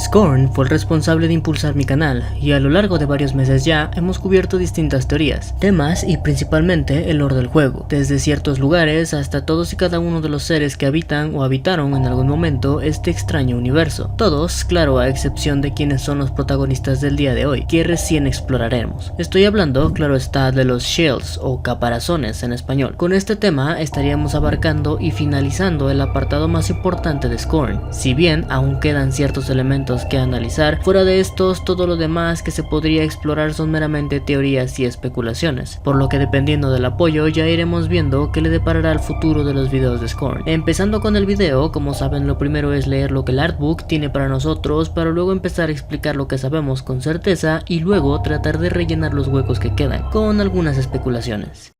Scorn fue el responsable de impulsar mi canal y a lo largo de varios meses ya hemos cubierto distintas teorías, temas y principalmente el lore del juego, desde ciertos lugares hasta todos y cada uno de los seres que habitan o habitaron en algún momento este extraño universo. Todos, claro, a excepción de quienes son los protagonistas del día de hoy, que recién exploraremos. Estoy hablando, claro está, de los Shields o caparazones en español. Con este tema estaríamos abarcando y finalizando el apartado más importante de Scorn. Si bien aún quedan ciertos elementos que analizar, fuera de estos todo lo demás que se podría explorar son meramente teorías y especulaciones, por lo que dependiendo del apoyo ya iremos viendo qué le deparará el futuro de los videos de Scorn. Empezando con el video, como saben, lo primero es leer lo que el artbook tiene para nosotros, para luego empezar a explicar lo que sabemos con certeza y luego tratar de rellenar los huecos que quedan con algunas especulaciones.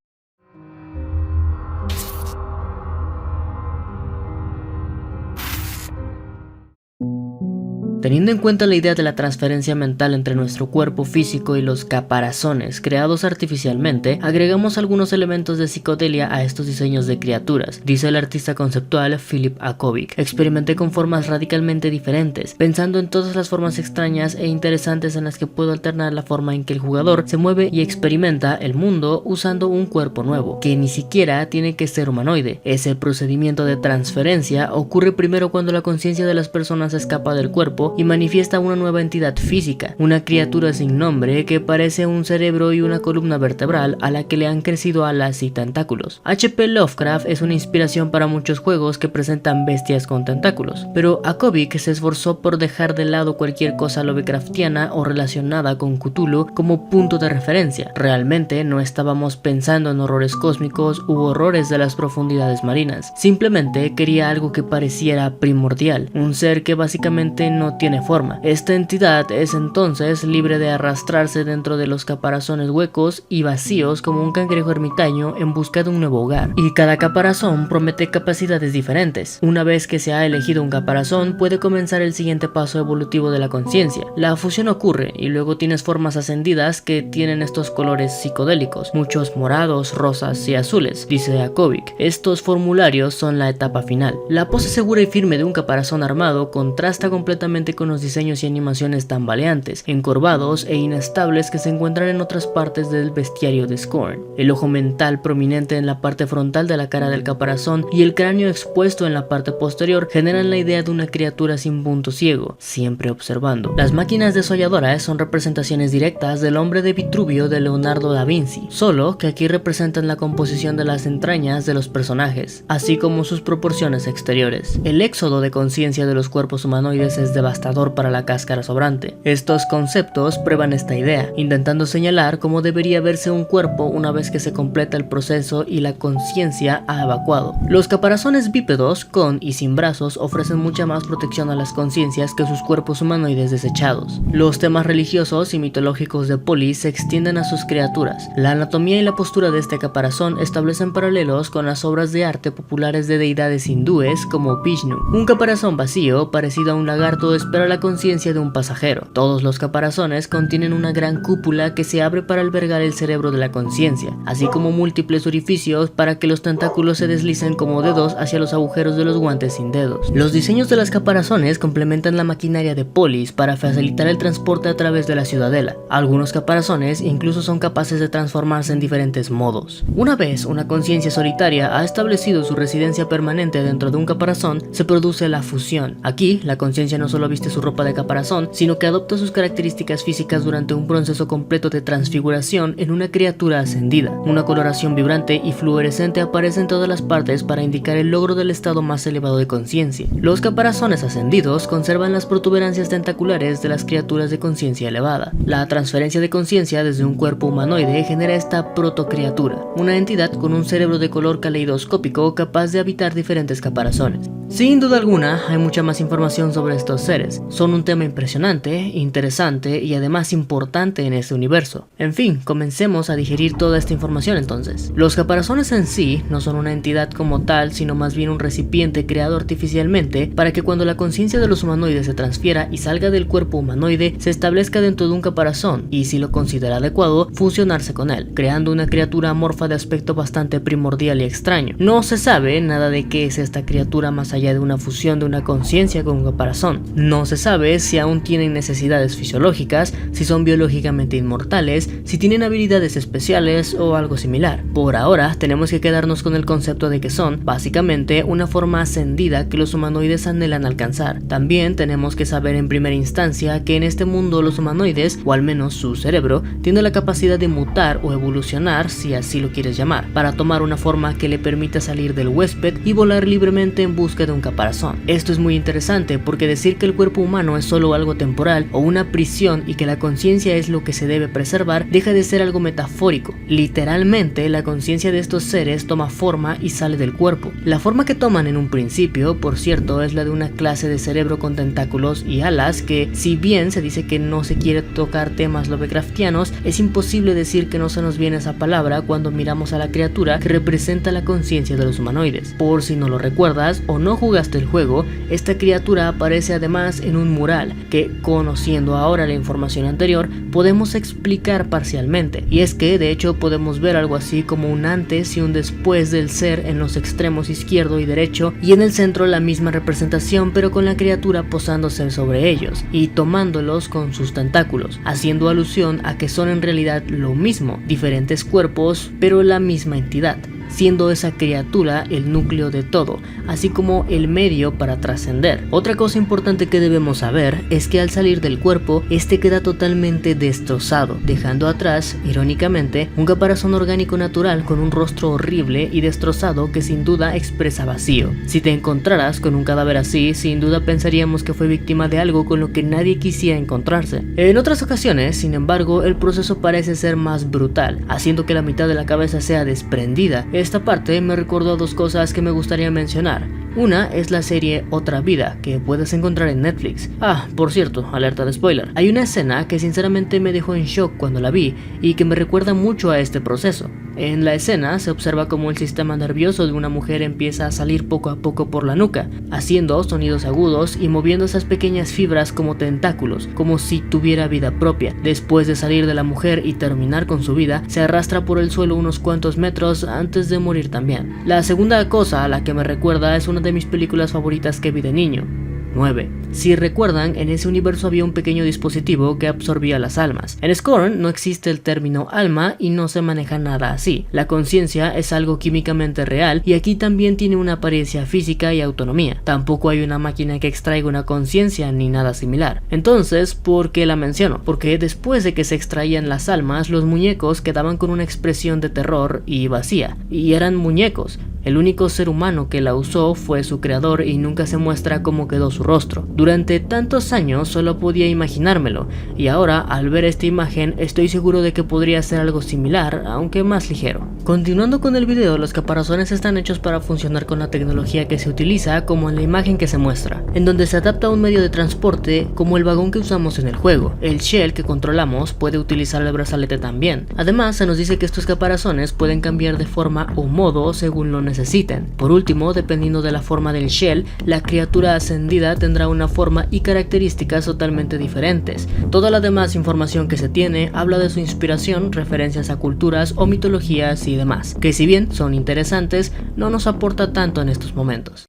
Teniendo en cuenta la idea de la transferencia mental entre nuestro cuerpo físico y los caparazones creados artificialmente, agregamos algunos elementos de psicodelia a estos diseños de criaturas, dice el artista conceptual Philip Akovic. Experimenté con formas radicalmente diferentes, pensando en todas las formas extrañas e interesantes en las que puedo alternar la forma en que el jugador se mueve y experimenta el mundo usando un cuerpo nuevo, que ni siquiera tiene que ser humanoide. Ese procedimiento de transferencia ocurre primero cuando la conciencia de las personas escapa del cuerpo y manifiesta una nueva entidad física, una criatura sin nombre que parece un cerebro y una columna vertebral a la que le han crecido alas y tentáculos. H.P. Lovecraft es una inspiración para muchos juegos que presentan bestias con tentáculos, pero Akovic se esforzó por dejar de lado cualquier cosa lovecraftiana o relacionada con Cthulhu como punto de referencia. Realmente no estábamos pensando en horrores cósmicos u horrores de las profundidades marinas, simplemente quería algo que pareciera primordial, un ser que básicamente no tiene forma. Esta entidad es entonces libre de arrastrarse dentro de los caparazones huecos y vacíos como un cangrejo ermitaño en busca de un nuevo hogar. Y cada caparazón promete capacidades diferentes. Una vez que se ha elegido un caparazón, puede comenzar el siguiente paso evolutivo de la conciencia. La fusión ocurre y luego tienes formas ascendidas que tienen estos colores psicodélicos, muchos morados, rosas y azules, dice Akovic. Estos formularios son la etapa final. La pose segura y firme de un caparazón armado contrasta completamente con los diseños y animaciones tambaleantes, encorvados e inestables que se encuentran en otras partes del bestiario de Scorn. El ojo mental prominente en la parte frontal de la cara del caparazón y el cráneo expuesto en la parte posterior generan la idea de una criatura sin punto ciego, siempre observando. Las máquinas desolladoras son representaciones directas del hombre de Vitruvio de Leonardo da Vinci, solo que aquí representan la composición de las entrañas de los personajes, así como sus proporciones exteriores. El éxodo de conciencia de los cuerpos humanoides es devastador para la cáscara sobrante. Estos conceptos prueban esta idea, intentando señalar cómo debería verse un cuerpo una vez que se completa el proceso y la conciencia ha evacuado. Los caparazones bípedos, con y sin brazos, ofrecen mucha más protección a las conciencias que sus cuerpos humanoides desechados. Los temas religiosos y mitológicos de Polis se extienden a sus criaturas. La anatomía y la postura de este caparazón establecen paralelos con las obras de arte populares de deidades hindúes como Vishnu. Un caparazón vacío, parecido a un lagarto, espera la conciencia de un pasajero. Todos los caparazones contienen una gran cúpula que se abre para albergar el cerebro de la conciencia, así como múltiples orificios para que los tentáculos se deslicen como dedos hacia los agujeros de los guantes sin dedos. Los diseños de las caparazones complementan la maquinaria de Polis para facilitar el transporte a través de la ciudadela. Algunos caparazones incluso son capaces de transformarse en diferentes modos. Una vez una conciencia solitaria ha establecido su residencia permanente dentro de un caparazón, se produce la fusión. Aquí, la conciencia no solo viste su ropa de caparazón, sino que adopta sus características físicas durante un proceso completo de transfiguración en una criatura ascendida. Una coloración vibrante y fluorescente aparece en todas las partes para indicar el logro del estado más elevado de conciencia. Los caparazones ascendidos conservan las protuberancias tentaculares de las criaturas de conciencia elevada. La transferencia de conciencia desde un cuerpo humanoide genera esta protocriatura, una entidad con un cerebro de color caleidoscópico capaz de habitar diferentes caparazones. Sin duda alguna, hay mucha más información sobre estos seres. Son un tema impresionante, interesante y además importante en este universo. En fin, comencemos a digerir toda esta información entonces. Los caparazones en sí no son una entidad como tal, sino más bien un recipiente creado artificialmente para que cuando la conciencia de los humanoides se transfiera y salga del cuerpo humanoide, se establezca dentro de un caparazón y, si lo considera adecuado, fusionarse con él, creando una criatura amorfa de aspecto bastante primordial y extraño. No se sabe nada de qué es esta criatura más allá de una fusión de una conciencia con un caparazón. No No se sabe si aún tienen necesidades fisiológicas, si son biológicamente inmortales, si tienen habilidades especiales o algo similar. Por ahora tenemos que quedarnos con el concepto de que son, básicamente, una forma ascendida que los humanoides anhelan alcanzar. También tenemos que saber en primera instancia que en este mundo los humanoides, o al menos su cerebro, tiene la capacidad de mutar o evolucionar, si así lo quieres llamar, para tomar una forma que le permita salir del huésped y volar libremente en busca de un caparazón. Esto es muy interesante porque decir que el cuerpo humano es solo algo temporal o una prisión y que la conciencia es lo que se debe preservar deja de ser algo metafórico. Literalmente, la conciencia de estos seres toma forma y sale del cuerpo. La forma que toman en un principio, por cierto, es la de una clase de cerebro con tentáculos y alas que, si bien se dice que no se quiere tocar temas lovecraftianos, es imposible decir que no se nos viene esa palabra cuando miramos a la criatura que representa la conciencia de los humanoides. Por si no lo recuerdas o no jugaste el juego, esta criatura aparece además en un mural que, conociendo ahora la información anterior, podemos explicar parcialmente. Y es que de hecho podemos ver algo así como un antes y un después del ser en los extremos izquierdo y derecho, y en el centro la misma representación pero con la criatura posándose sobre ellos y tomándolos con sus tentáculos, haciendo alusión a que son en realidad lo mismo, diferentes cuerpos pero la misma entidad, siendo esa criatura el núcleo de todo, así como el medio para trascender. Otra cosa importante que debemos saber es que al salir del cuerpo, este queda totalmente destrozado, dejando atrás, irónicamente, un caparazón orgánico natural con un rostro horrible y destrozado que sin duda expresa vacío. Si te encontraras con un cadáver así, sin duda pensaríamos que fue víctima de algo con lo que nadie quisiera encontrarse. En otras ocasiones, sin embargo, el proceso parece ser más brutal, haciendo que la mitad de la cabeza sea desprendida. Esta parte me recordó dos cosas que me gustaría mencionar. Una es la serie Otra Vida, que puedes encontrar en Netflix. Por cierto, alerta de spoiler. Hay una escena que sinceramente me dejó en shock cuando la vi y que me recuerda mucho a este proceso. En la escena se observa cómo el sistema nervioso de una mujer empieza a salir poco a poco por la nuca, haciendo sonidos agudos y moviendo esas pequeñas fibras como tentáculos, como si tuviera vida propia. Después de salir de la mujer y terminar con su vida, se arrastra por el suelo unos cuantos metros antes de morir también. La segunda cosa a la que me recuerda es una de mis películas favoritas que vi de niño, 9. Si recuerdan, en ese universo había un pequeño dispositivo que absorbía las almas. En Scorn no existe el término alma y no se maneja nada así. La conciencia es algo químicamente real y aquí también tiene una apariencia física y autonomía. Tampoco hay una máquina que extraiga una conciencia ni nada similar. Entonces, ¿por qué la menciono? Porque después de que se extraían las almas, los muñecos quedaban con una expresión de terror y vacía. Y eran muñecos. El único ser humano que la usó fue su creador y nunca se muestra cómo quedó su rostro. Durante tantos años solo podía imaginármelo, y ahora al ver esta imagen estoy seguro de que podría ser algo similar, aunque más ligero. Continuando con el video, los caparazones están hechos para funcionar con la tecnología que se utiliza, como en la imagen que se muestra, en donde se adapta a un medio de transporte como el vagón que usamos en el juego. El shell que controlamos puede utilizar el brazalete también. Además, se nos dice que estos caparazones pueden cambiar de forma o modo según lo necesiten. Por último, dependiendo de la forma del shell, la criatura ascendida tendrá una forma y características totalmente diferentes. Toda la demás información que se tiene habla de su inspiración, referencias a culturas o mitologías y demás, que si bien son interesantes, no nos aporta tanto en estos momentos.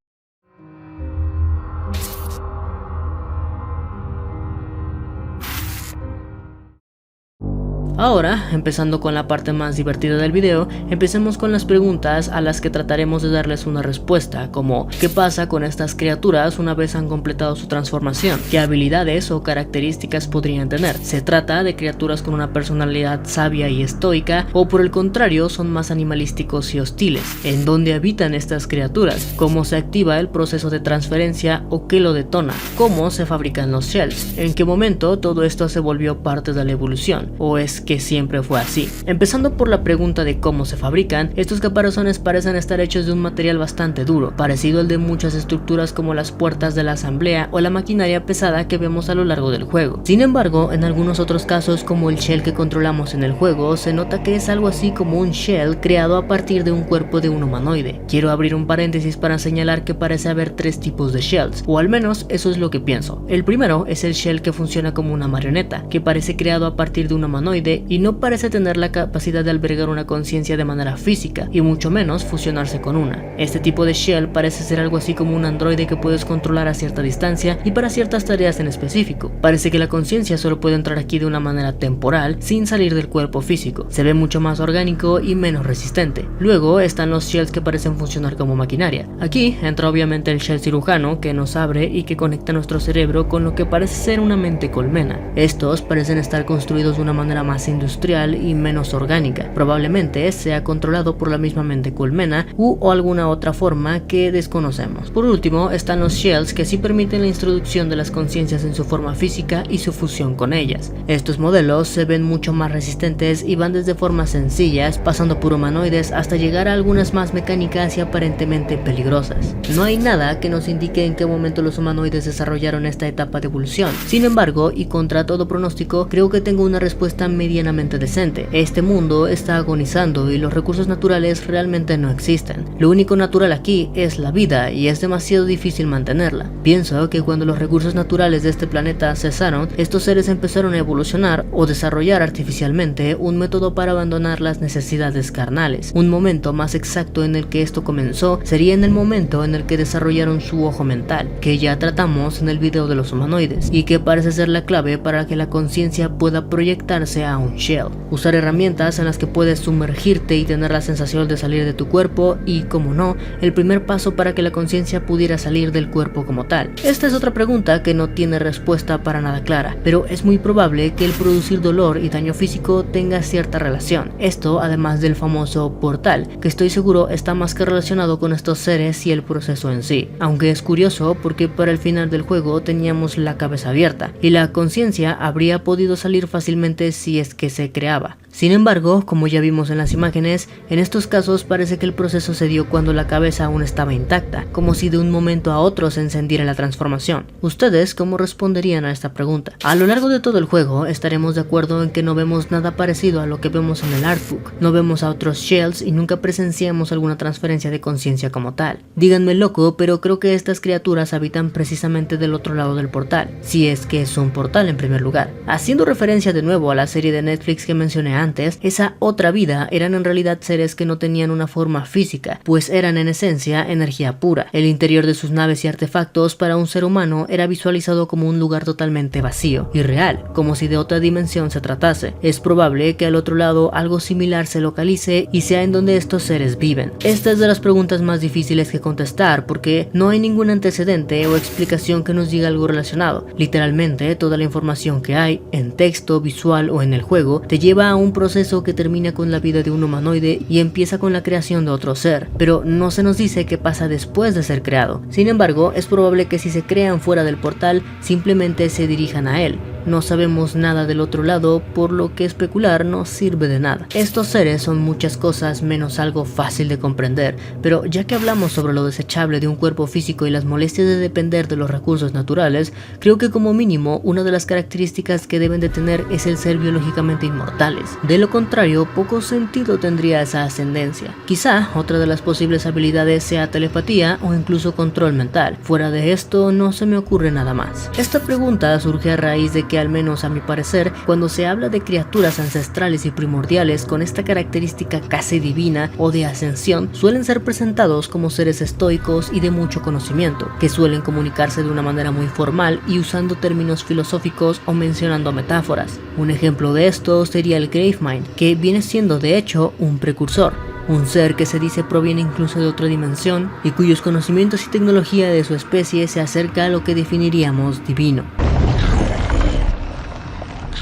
Ahora, empezando con la parte más divertida del video, empecemos con las preguntas a las que trataremos de darles una respuesta, como ¿qué pasa con estas criaturas una vez han completado su transformación? ¿Qué habilidades o características podrían tener? ¿Se trata de criaturas con una personalidad sabia y estoica o por el contrario son más animalísticos y hostiles? ¿En dónde habitan estas criaturas? ¿Cómo se activa el proceso de transferencia o qué lo detona? ¿Cómo se fabrican los shells? ¿En qué momento todo esto se volvió parte de la evolución? ¿O es que siempre fue así? Empezando por la pregunta de cómo se fabrican, estos caparazones parecen estar hechos de un material bastante duro, parecido al de muchas estructuras como las puertas de la asamblea o la maquinaria pesada que vemos a lo largo del juego. Sin embargo, en algunos otros casos, como el shell que controlamos en el juego, se nota que es algo así como un shell creado a partir de un cuerpo de un humanoide. Quiero abrir un paréntesis para señalar que parece haber tres tipos de shells, o al menos eso es lo que pienso. El primero es el shell que funciona como una marioneta, que parece creado a partir de un humanoide humanoide y no parece tener la capacidad de albergar una conciencia de manera física, y mucho menos fusionarse con una. Este tipo de shell parece ser algo así como un androide que puedes controlar a cierta distancia y para ciertas tareas en específico. Parece que la conciencia solo puede entrar aquí de una manera temporal sin salir del cuerpo físico. Se ve mucho más orgánico y menos resistente. Luego están los shells que parecen funcionar como maquinaria. Aquí entra obviamente el shell cirujano que nos abre y que conecta nuestro cerebro con lo que parece ser una mente colmena. Estos parecen estar construidos de una manera más industrial y menos orgánica. Probablemente sea controlado por la misma mente colmena o alguna otra forma que desconocemos. Por último están los shells que sí permiten la introducción de las conciencias en su forma física y su fusión con ellas. Estos modelos se ven mucho más resistentes y van desde formas sencillas, pasando por humanoides hasta llegar a algunas más mecánicas y aparentemente peligrosas. No hay nada que nos indique en qué momento los humanoides desarrollaron esta etapa de evolución. Sin embargo, y contra todo pronóstico, creo que tengo una respuesta medianamente decente. Este mundo está agonizando y los recursos naturales realmente no existen. Lo único natural aquí es la vida y es demasiado difícil mantenerla. Pienso que cuando los recursos naturales de este planeta cesaron, estos seres empezaron a evolucionar o desarrollar artificialmente un método para abandonar las necesidades carnales. Un momento más exacto en el que esto comenzó sería en el momento en el que desarrollaron su ojo mental, que ya tratamos en el video de los humanoides, y que parece ser la clave para que la conciencia pueda proyectarse a un shell. Usar herramientas en las que puedes sumergirte y tener la sensación de salir de tu cuerpo y, como no, el primer paso para que la conciencia pudiera salir del cuerpo como tal. Esta es otra pregunta que no tiene respuesta para nada clara, pero es muy probable que el producir dolor y daño físico tenga cierta relación. Esto además del famoso portal, que estoy seguro está más que relacionado con estos seres y el proceso en sí. Aunque es curioso porque para el final del juego teníamos la cabeza abierta y la conciencia habría podido salir fácilmente si es que se creaba. Sin embargo, como ya vimos en las imágenes, en estos casos parece que el proceso se dio cuando la cabeza aún estaba intacta, como si de un momento a otro se encendiera la transformación. ¿Ustedes cómo responderían a esta pregunta? A lo largo de todo el juego estaremos de acuerdo en que no vemos nada parecido a lo que vemos en el artbook, no vemos a otros shells y nunca presenciamos alguna transferencia de conciencia como tal. Díganme loco, pero creo que estas criaturas habitan precisamente del otro lado del portal, si es que es un portal en primer lugar. Haciendo referencia de nuevo a la serie de Netflix que mencioné antes, esa otra vida eran en realidad seres que no tenían una forma física, pues eran en esencia energía pura. El interior de sus naves y artefactos para un ser humano era visualizado como un lugar totalmente vacío, irreal, como si de otra dimensión se tratase. Es probable que al otro lado algo similar se localice y sea en donde estos seres viven. Esta es de las preguntas más difíciles que contestar porque no hay ningún antecedente o explicación que nos diga algo relacionado. Literalmente toda la información que hay, en texto, visual o en el juego, te lleva a un proceso que termina con la vida de un humanoide y empieza con la creación de otro ser, pero no se nos dice qué pasa después de ser creado. Sin embargo, es probable que si se crean fuera del portal, simplemente se dirijan a él. No sabemos nada del otro lado, por lo que especular no sirve de nada. Estos seres son muchas cosas menos algo fácil de comprender, pero ya que hablamos sobre lo desechable de un cuerpo físico y las molestias de depender de los recursos naturales, creo que como mínimo una de las características que deben de tener es el ser biológicamente inmortales. De lo contrario, poco sentido tendría esa ascendencia. Quizá otra de las posibles habilidades sea telepatía o incluso control mental. Fuera de esto no se me ocurre nada más. Esta pregunta surge a raíz de que, al menos a mi parecer, cuando se habla de criaturas ancestrales y primordiales con esta característica casi divina o de ascensión, suelen ser presentados como seres estoicos y de mucho conocimiento, que suelen comunicarse de una manera muy formal y usando términos filosóficos o mencionando metáforas. Un ejemplo de esto sería el Gravemind, que viene siendo de hecho un precursor. Un ser que se dice proviene incluso de otra dimensión y cuyos conocimientos y tecnología de su especie se acerca a lo que definiríamos divino.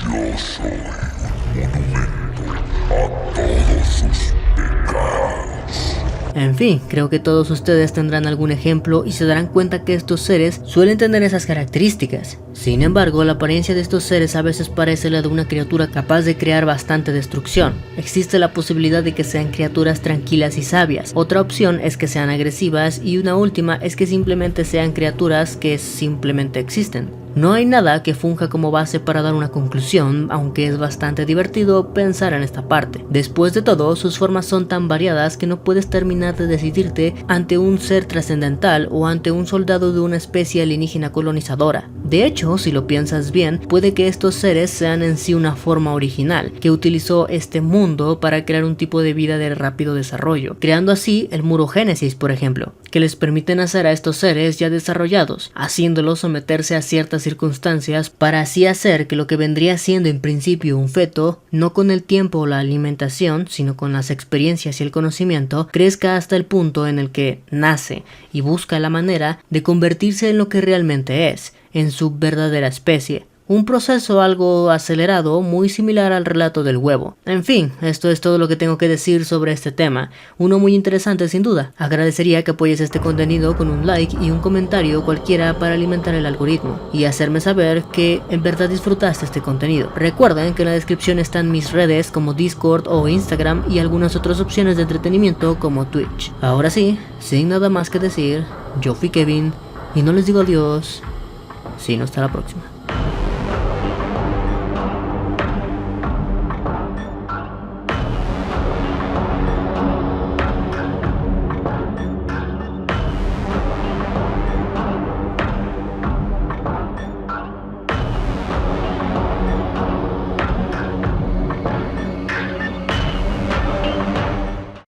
Yo soy un monumento a todos sus pecados. En fin, creo que todos ustedes tendrán algún ejemplo y se darán cuenta que estos seres suelen tener esas características. Sin embargo, la apariencia de estos seres a veces parece la de una criatura capaz de crear bastante destrucción. Existe la posibilidad de que sean criaturas tranquilas y sabias. Otra opción es que sean agresivas y una última es que simplemente sean criaturas que simplemente existen. No hay nada que funja como base para dar una conclusión, aunque es bastante divertido pensar en esta parte. Después de todo, sus formas son tan variadas que no puedes terminar de decidirte ante un ser trascendental o ante un soldado de una especie alienígena colonizadora. De hecho, si lo piensas bien, puede que estos seres sean en sí una forma original, que utilizó este mundo para crear un tipo de vida de rápido desarrollo, creando así el murogénesis, por ejemplo, que les permite nacer a estos seres ya desarrollados, haciéndolos someterse a ciertas circunstancias para así hacer que lo que vendría siendo en principio un feto, no con el tiempo o la alimentación, sino con las experiencias y el conocimiento, crezca hasta el punto en el que nace y busca la manera de convertirse en lo que realmente es, en su verdadera especie. Un proceso algo acelerado, muy similar al relato del huevo. En fin, esto es todo lo que tengo que decir sobre este tema. Uno muy interesante sin duda. Agradecería que apoyes este contenido con un like y un comentario cualquiera para alimentar el algoritmo y hacerme saber que en verdad disfrutaste este contenido. Recuerden que en la descripción están mis redes como Discord o Instagram y algunas otras opciones de entretenimiento como Twitch. Ahora sí, sin nada más que decir, yo fui Kevin y no les digo adiós, sino hasta la próxima.